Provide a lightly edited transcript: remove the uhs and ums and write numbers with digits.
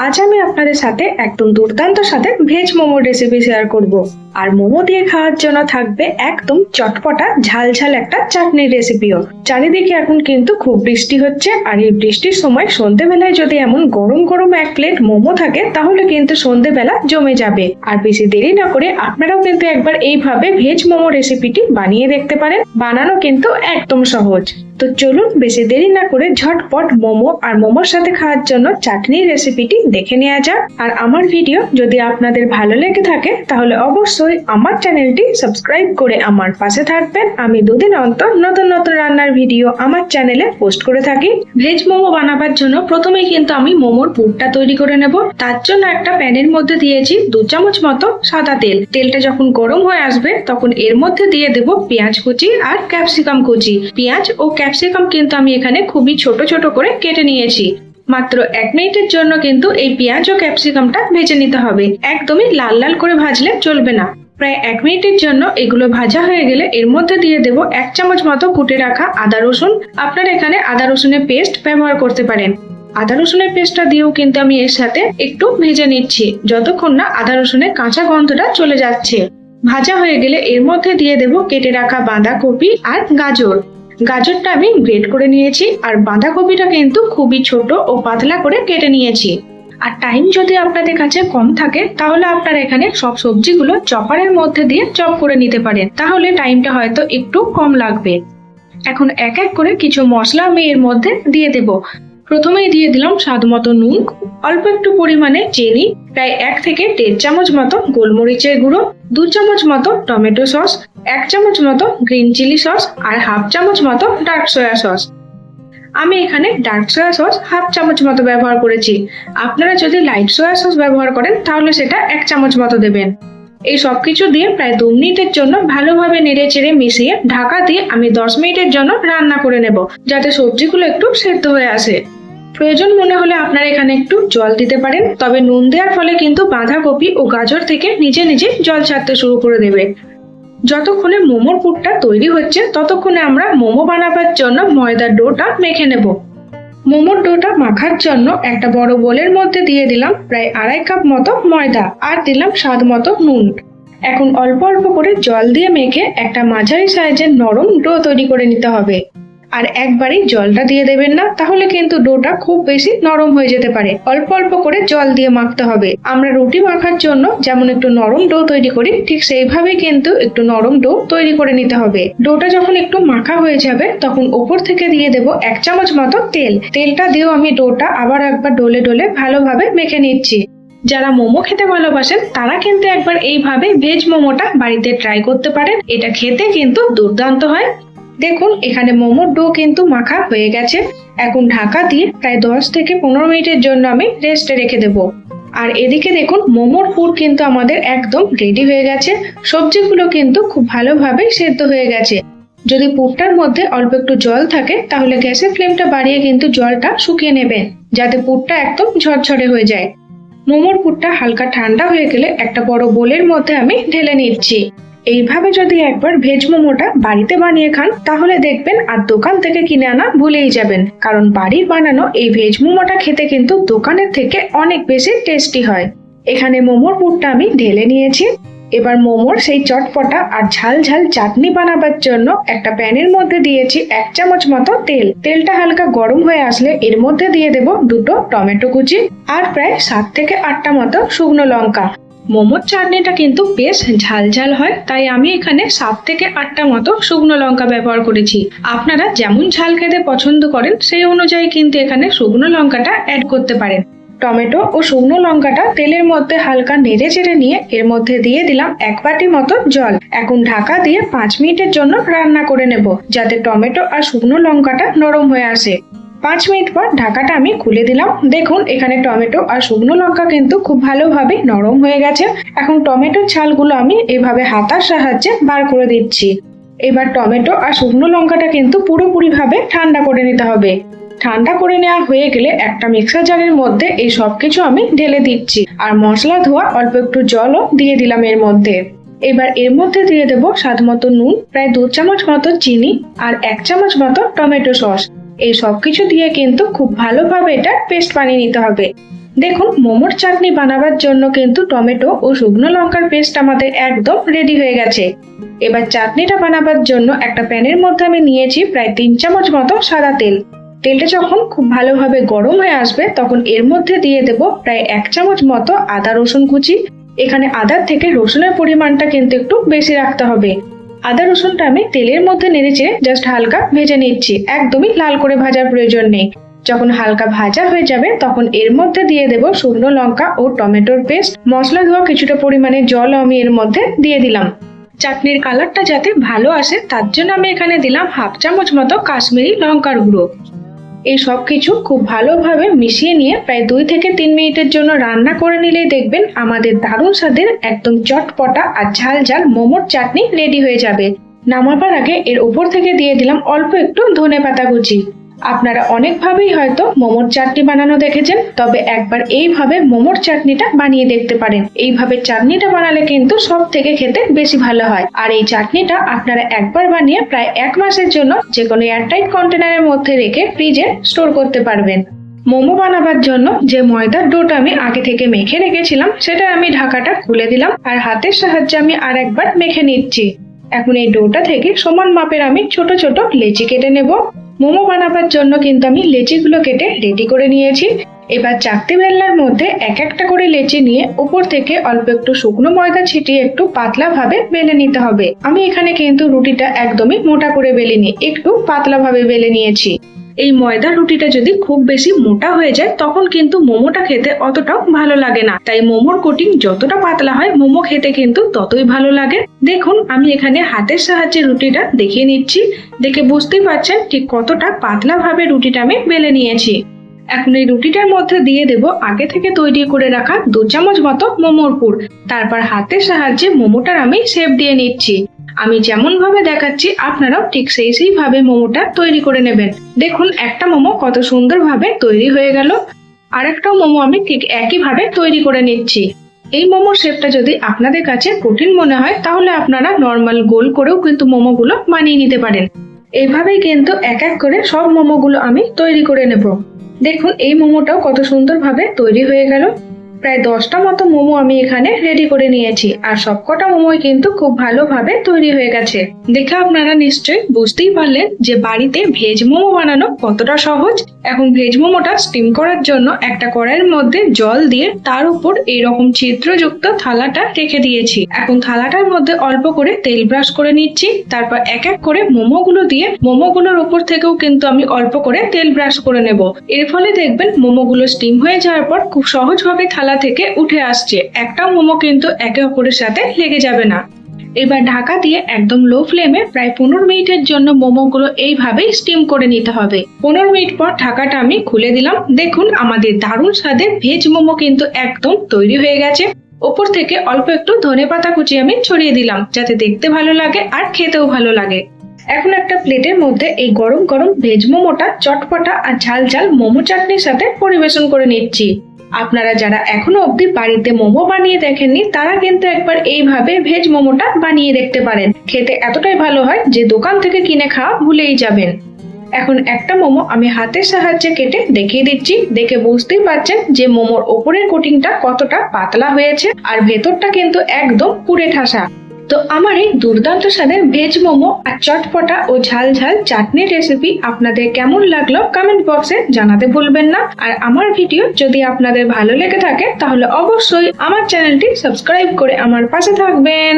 আজ আমি আপনাদের সাথে একদম দুর্দান্ত সাথে ভেজ মোমোর রেসিপি শেয়ার করব। আর মোমো দিয়ে খাওয়ার জন্য থাকবে একদম চটপটা ঝাল ঝাল একটা চাটনির রেসিপিও। চারিদিকে এখন কিন্তু খুব বৃষ্টি হচ্ছে, আর এই বৃষ্টির সময় সন্ধ্যেবেলায় যদি এমন গরম গরম এক প্লেট মোমো থাকে তাহলে কিন্তু সন্ধ্যেবেলা জমে যাবে। আর বেশি দেরি না করে আপনারাও কিন্তু একবার এইভাবে ভেজ মোমো রেসিপিটি বানিয়ে দেখতে পারেন। বানানো কিন্তু একদম সহজ। তো চলুন বেশি দেরি না করে ঝটপট মোমো আর মোমোর সাথে খাওয়ার জন্য চাটনির রেসিপিটি দেখে নেওয়া যাক। আর আমার ভিডিও যদি আপনাদের ভালো লেগে থাকে তাহলে অবশ্যই আমার চ্যানেলটি সাবস্ক্রাইব করে আমার পাশে থাকবেন। আমি দুদিন অন্তর নতুন নতুন রান্নার ভিডিও আমার চ্যানেলে পোস্ট করে থাকি। ভেজ মোমো বানাবার জন্য প্রথমেই কিন্তু আমি মোমোর পুরটা তৈরি করে নেব। তার জন্য একটা প্যানের মধ্যে দিয়েছি 2 চামচ মতো সাদা তেল। তেলটা যখন গরম হয়ে আসবে তখন এর মধ্যে দিয়ে দেব পেঁয়াজ কুচি আর ক্যাপসিকাম কুচি। পেঁয়াজ ও ক্যাপসিকাম কিন্তু আমি এখানে খুবই ছোট ছোট করে কেটে নিয়েছি। মাত্র 1 মিনিটের জন্য কিন্তু এই পেঁয়াজ ও ক্যাপসিকামটা ভেজে নিতে হবে। একদমই লাল লাল করে ভাজলে চলবে না। প্রায় 1 মিনিটের জন্য এগুলো ভাজা হয়ে গেলে এর মধ্যে দিয়ে দেব 1 চামচ মতো কুটে রাখা আদা রসুন। আপনারা এখানে আদা রসুনের পেস্ট ব্যবহার করতে পারেন। আদা রসুনের পেস্টটা দিয়েও কিন্তু আমি এর সাথে একটু ভেজে নিচ্ছি যতক্ষণ না আদা রসুনের কাঁচা গন্ধটা চলে যাচ্ছে। ভাজা হয়ে গেলে এর মধ্যে দিয়ে দেব কেটে রাখা বাঁধাকপি আর গাজর। গাজরটা আমি গ্রেট করে নিয়েছি, আর বাঁধাকপিটা কিন্তু খুবই ছোট ও পাতলা করে কেটে নিয়েছি। আর টাইম যদি আপনাদের কাছে কম থাকে তাহলে আপনারা এখানে সব সবজিগুলো চপারের মধ্যে দিয়ে চপ করে নিতে পারেন, তাহলে টাইমটা হয়তো একটু কম লাগবে। এখন এক এক করে কিছু মশলা আমি এর মধ্যে দিয়ে দেব। প্রথমেই দিয়ে দিলাম স্বাদ মতো নুন, অল্প একটু পরিমাণে চিনি, প্রায় 1 থেকে 1.5 চামচ মতো গোলমরিচের গুঁড়ো, 2 চামচ মতো টমেটো সস, 1 চামচ মতো গ্রিন চিলি সস আর 1/2 চামচ মতো ডার্ক সয়া সস। আমি এখানে ডার্ক সয়া সস 1/2 চামচ মতো ব্যবহার করেছি। আপনারা যদি লাইট সয়া সস ব্যবহার করেন তাহলে সেটা 1 চামচ মতো দেবেন। এই সবকিছু দিয়ে প্রায় 2 মিনিটের জন্য ভালোভাবে নেড়ে চেড়ে মিশিয়ে ঢাকা দিয়ে আমি 10 মিনিটের জন্য রান্না করে নেব, যাতে সবজিগুলো একটু সেদ্ধ হয়ে আসে। প্রয়োজন মনে হলে আপনারা এখানে একটু জল দিতে পারেন, তবে নুন দেওয়ার ফলে কিন্তু বাঁধাকপি ও গাজর থেকে নিজে নিজে জল ছাড়তে শুরু করে দেবে। যতক্ষণে মোমোর পুরটা তৈরি হচ্ছে ততক্ষণে আমরা মোমো বানাবার জন্য ময়দার ডোটা মেখে নেব। মোমোর ডোটা মাখার জন্য একটা বড় বোলের মধ্যে দিয়ে দিলাম প্রায় 2.5 কাপ মতো ময়দা আর দিলাম স্বাদ মতো নুন। এখন অল্প অল্প করে জল দিয়ে মেখে একটা মাঝারি সাইজের নরম ডো তৈরি করে নিতে হবে। আর একবারই জলটা দিয়ে দেবেন না, তাহলে কিন্তু ডোটা খুব বেশি নরম হয়ে যেতে পারে। অল্প অল্প করে জল দিয়ে মাখতে হবে। আমরা রুটি মাখার জন্য যেমন একটু নরম ডো তৈরি করি ঠিক সেইভাবেই কিন্তু একটু নরম ডো তৈরি করে নিতে হবে। ডোটা যখন একটু মাখা হয়ে যাবে তখন উপর থেকে দিয়ে দেব 1 চামচ মতো তেল। তেলটা দিয়েও আমি ডোটা আবার একবার ডলে ডলে ভালোভাবে মেখে নিচ্ছি। যারা মোমো খেতে ভালোবাসেন তারা কিন্তু একবার এইভাবে ভেজ মোমোটা বাড়িতে ট্রাই করতে পারেন। এটা খেতে কিন্তু দুর্দান্ত হয়। দেখুন এখানে মোমোর ডো কিন্তু মাখা হয়ে গেছে। এখন ঢাকা দিয়ে প্রায় 10 থেকে 15 মিনিটের জন্য আমি রেস্টে রেখে দেব। আর এদিকে দেখুন মোমোর পুর কিন্তু আমাদের একদম রেডি হয়ে গেছে। সবজিগুলো কিন্তু খুব ভালোভাবে সেদ্ধ হয়ে গেছে। যদি পুরটার মধ্যে অল্প একটু জল থাকে তাহলে গ্যাসের ফ্লেমটা বাড়িয়ে কিন্তু জলটা শুকিয়ে নেবেন, যাতে পুরটা একদম ঝরঝরে হয়ে যায়। মোমোর পুরটা হালকা ঠান্ডা হয়ে গেলে একটা বড় বোলের মধ্যে আমি ঢেলে নিচ্ছি। এইভাবে যদি একবার ভেজ মোমোটা বাড়িতে বানিয়ে খান তাহলে দেখবেন আর দোকান থেকে কিনে আনা ভুলেই যাবেন, কারণ বাড়ির বানানো এই ভেজ মোমোটা খেতে কিন্তু দোকানের থেকে অনেক বেশি টেস্টি হয়। এখানে মোমোর পুরটা আমি ঢেলে নিয়েছি। এবার মোমোর সেই চটপটা আর ঝাল ঝাল চাটনি বানাবার জন্য একটা প্যানের মধ্যে দিয়েছি 1 চামচ মতো তেল। তেলটা হালকা গরম হয়ে আসলে এর মধ্যে দিয়ে দেব 2টো টমেটো কুচি আর প্রায় 7 থেকে 8টা মতো শুকনো লঙ্কা। মোমোর চাটনিটা কিন্তু বেশ ঝাল ঝাল হয়, তাই আমি এখানে 7 থেকে 8টা মতো শুকনো লঙ্কা ব্যবহার করেছি। আপনারা যেমন ঝাল খেতে পছন্দ করেন সেই অনুযায়ী কিন্তু এখানে শুকনো লঙ্কাটা অ্যাড করতে পারেন। টমেটো ও শুকনো লঙ্কাটা তেলের মধ্যে হালকা নেড়ে চেড়ে নিয়ে এর মধ্যে দিয়ে দিলাম 1 বাটি মতো জল। এখন ঢাকা দিয়ে 5 মিনিটের জন্য রান্না করে নেব, যাতে টমেটো আর শুকনো লঙ্কাটা নরম হয়ে আসে। 5 মিনিট পর ঢাকাটা আমি খুলে দিলাম। দেখুন এখানে টমেটো আর শুকনো লঙ্কা কিন্তু খুব ভালোভাবে নরম হয়ে গেছে। এখন টমেটোর ছালগুলো আমি এভাবে হাতার সাহায্যে বার করে দিচ্ছি। এবার টমেটো আর শুকনো লঙ্কাটা কিন্তু পুরোপুরি ভাবে ঠান্ডা করে নিতে হবে। ঠান্ডা করে নেওয়া হয়ে গেলে একটা মিক্সার জারের মধ্যে এই সবকিছু আমি ঢেলে দিচ্ছি, আর মশলা ধোয়া অল্প একটু জলও দিয়ে দিলাম এর মধ্যে। এবার এর মধ্যে দিয়ে দেব স্বাদ মতো নুন, প্রায় 2 চামচ মতো চিনি আর 1 চামচ মতো টমেটো সস। এই সবকিছু দিয়ে কিন্তু খুব ভালোভাবে এটা পেস্ট বানিয়ে নিতে হবে। দেখুন মোমোর চাটনি বানাবার জন্য কিন্তু টমেটো ও শুকনো লঙ্কার পেস্ট আমাদের একদম রেডি হয়ে গেছে। এবার চাটনিটা বানাবার জন্য একটা প্যানের মধ্যে আমি নিয়েছি প্রায় 3 চামচ মতো সাদা তেল। তেলটা যখন খুব ভালোভাবে গরম হয়ে আসবে তখন এর মধ্যে দিয়ে দেব প্রায় 1 চামচ মতো আদা রসুন কুচি। এখানে আদার থেকে রসুনের পরিমাণটা কিন্তু একটু বেশি রাখতে হবে। আদা রসুনটা আমি তেলের মধ্যে নেড়েচেড়ে জাস্ট হালকা ভেজে নিচ্ছি, একদমই লাল করে ভাজার প্রয়োজন নেই। যখন হালকা ভাজা হয়ে যাবে তখন এর মধ্যে দিয়ে দেব শুকনো লঙ্কা ও টমেটোর পেস্ট। মশলা ধোয়া কিছুটা পরিমাণে জল আমি এর মধ্যে দিয়ে দিলাম। চাটনির কালারটা যাতে ভালো আসে তার জন্য আমি এখানে দিলাম 1/2 চামচ মতো কাশ্মীরি লঙ্কার গুঁড়ো। এই সব কিছু খুব ভালোভাবে মিশিয়ে নিয়ে প্রায় 2 থেকে 3 মিনিটের জন্য রান্না করে নিলেই দেখবেন আমাদের দারুণ স্বাদের একদম চটপটা আর ঝাল ঝাল মোমোর চাটনি রেডি হয়ে যাবে। নামাবার আগে এর উপর থেকে দিয়ে দিলাম অল্প একটু ধনেপাতা কুচি। আপনারা অনেকভাবেই হয়তো মোমোর চাটনি বানানো দেখেছেন, তবে একবার এইভাবে মোমোর চাটনিটা বানিয়ে দেখতে পারেন। এইভাবে চাটনিটা বানালে কিন্তু সব থেকে খেতে বেশি ভালো হয়। আর এই চাটনিটা আপনারা একবার বানিয়ে প্রায় 1 মাসের জন্য যে কোনো এয়ারটাইট কন্টেনারের মধ্যে রেখে ফ্রিজে স্টোর করতে পারবেন। মোমো বানাবার জন্য যে ময়দার ডোটা আমি আগে থেকে মেখে রেখেছিলাম সেটা আমি ঢাকাটা খুলে দিলাম আর হাতের সাহায্যে আমি আর একবার মেখে নিচ্ছি। এখন এই ডোটা থেকে সমান মাপের আমি ছোট ছোট লেচি কেটে নেব। মোমো বানাবার জন্য কিন্তু আমি লেচিগুলো কেটে রেডি করে নিয়েছি। এবার চাকতি বেলনার মধ্যে এক একটা করে লেচি নিয়ে উপর থেকে অল্প একটু শুকনো ময়দা ছিটিয়ে একটু পাতলা ভাবে বেলে নিতে হবে। আমি এখানে কিন্তু রুটিটা একদমই মোটা করে বেলিনি, একটু পাতলা ভাবে বেলে নিয়েছি। এই ময়দার রুটিটা যদি খুব বেশি মোটা হয়ে যায় তখন কিন্তু মোমোটা খেতে অতটাও ভালো লাগে না, তাই মোমোর কোটিং যতটা পাতলা হয় মোমো খেতে কিন্তু ততই ভালো লাগে। দেখুন আমি এখানে হাতের সাহায্যে রুটিটা দেখিয়ে নিচ্ছি, দেখে বুঝতেই পারছেন ঠিক কতটা পাতলা ভাবে রুটিটা আমি বেলে নিয়েছি। এখন এই রুটিটার মধ্যে দিয়ে দেব আগে থেকে তৈরি করে রাখা 2 চামচ মতো মোমোর পুর। তারপর হাতের সাহায্যে মোমোটার আমি শেপ দিয়ে নিচ্ছি। আমি যেমন ভাবে দেখাচ্ছি আপনারাও ঠিক সেই ভাবে মোমোটা তৈরি করে নেবেন। দেখুন একটা মোমো কত সুন্দর ভাবে তৈরি হয়ে গেল। আরেকটা মোমো আমি ঠিক একই ভাবে তৈরি করে নিচ্ছি। এই মোমোর শেপটা যদি আপনাদের কাছে কঠিন মনে হয় তাহলে আপনারা নর্মাল গোল করেও কিন্তু মোমোগুলো বানিয়ে নিতে পারেন। এইভাবেই কিন্তু এক এক করে সব মোমোগুলো আমি তৈরি করে নেব। দেখুন এই মোমোটাও কত সুন্দর ভাবে তৈরি হয়ে গেল। প্রায় 10টা মতো মোমো আমি এখানে রেডি করে নিয়েছি আর সবকটা মোমোই কিন্তু খুব ভালোভাবে তৈরি হয়ে গেছে। দেখে আপনারা নিশ্চয়ই বুঝতেই পারলেন যে বাড়িতে ভেজ মোমো বানানো কতটা সহজ। এখন ভেজ মোমোটা স্টিম করার জন্য একটা কড়াইয়ের মধ্যে জল দিয়ে তার উপর এইরকম ছিদ্রযুক্ত থালাটা রেখে দিয়েছি। এখন থালাটার মধ্যে অল্প করে তেল ব্রাশ করে নিচ্ছি, তারপর এক এক করে মোমোগুলো দিয়ে মোমোগুলোর উপর থেকেও কিন্তু আমি অল্প করে তেল ব্রাশ করে নেব। এর ফলে দেখবেন মোমোগুলো স্টিম হয়ে যাওয়ার পর খুব সহজভাবে থালা থেকে উঠে আসছে, একটা মোমো কিন্তু একে অপরের সাথে লেগে যাবে না। এবার ঢাকা দিয়ে একদম লো ফ্লেমে প্রায় 15 মিনিটের জন্য মোমোগুলো এইভাবেই স্টিম করে নিতে হবে। 15 মিনিট পর ঢাকাটা আমি খুলে দিলাম। দেখুন আমাদের দারুণ স্বাদের ভেজ মোমো কিন্তু একদম তৈরি হয়ে গেছে। ওপর থেকে অল্প একটু ধনেপাতা কুচি আমি ছড়িয়ে দিলাম যাতে দেখতে ভালো লাগে আর খেতেও ভালো লাগে। এখন একটা প্লেটের মধ্যে এই গরম গরম ভেজ মোমোটা চটপটা আর ঝাল ঝাল মোমো চাটনির সাথে পরিবেশন করে নিচ্ছি। আপনারা যারা এখনো অবধি বাড়িতে মোমো বানিয়ে দেখেননি তারা কিন্তু একবার এইভাবে ভেজ মোমোটা বানিয়ে দেখতে পারেন। খেতে এতটাই ভালো হয় যে দোকান থেকে কিনে খাওয়া ভুলেই যাবেন। এখন একটা মোমো আমি হাতের সাহায্যে কেটে দেখিয়ে দিচ্ছি। দেখে বুঝতেই পারছেন যে মোমোর ওপরের কোটিংটা কতটা পাতলা হয়েছে আর ভেতরটা কিন্তু একদম পুড়ে ঠাসা। তো আমার এই দুর্দান্ত স্বাদের ভেজ মোমো আর চটপটা ও ঝাল ঝাল চাটনির রেসিপি আপনাদের কেমন লাগলো কমেন্ট বক্সে জানাতে ভুলবেন না। আর আমার ভিডিও যদি আপনাদের ভালো লেগে থাকে তাহলে অবশ্যই আমার চ্যানেলটি সাবস্ক্রাইব করে আমার পাশে থাকবেন।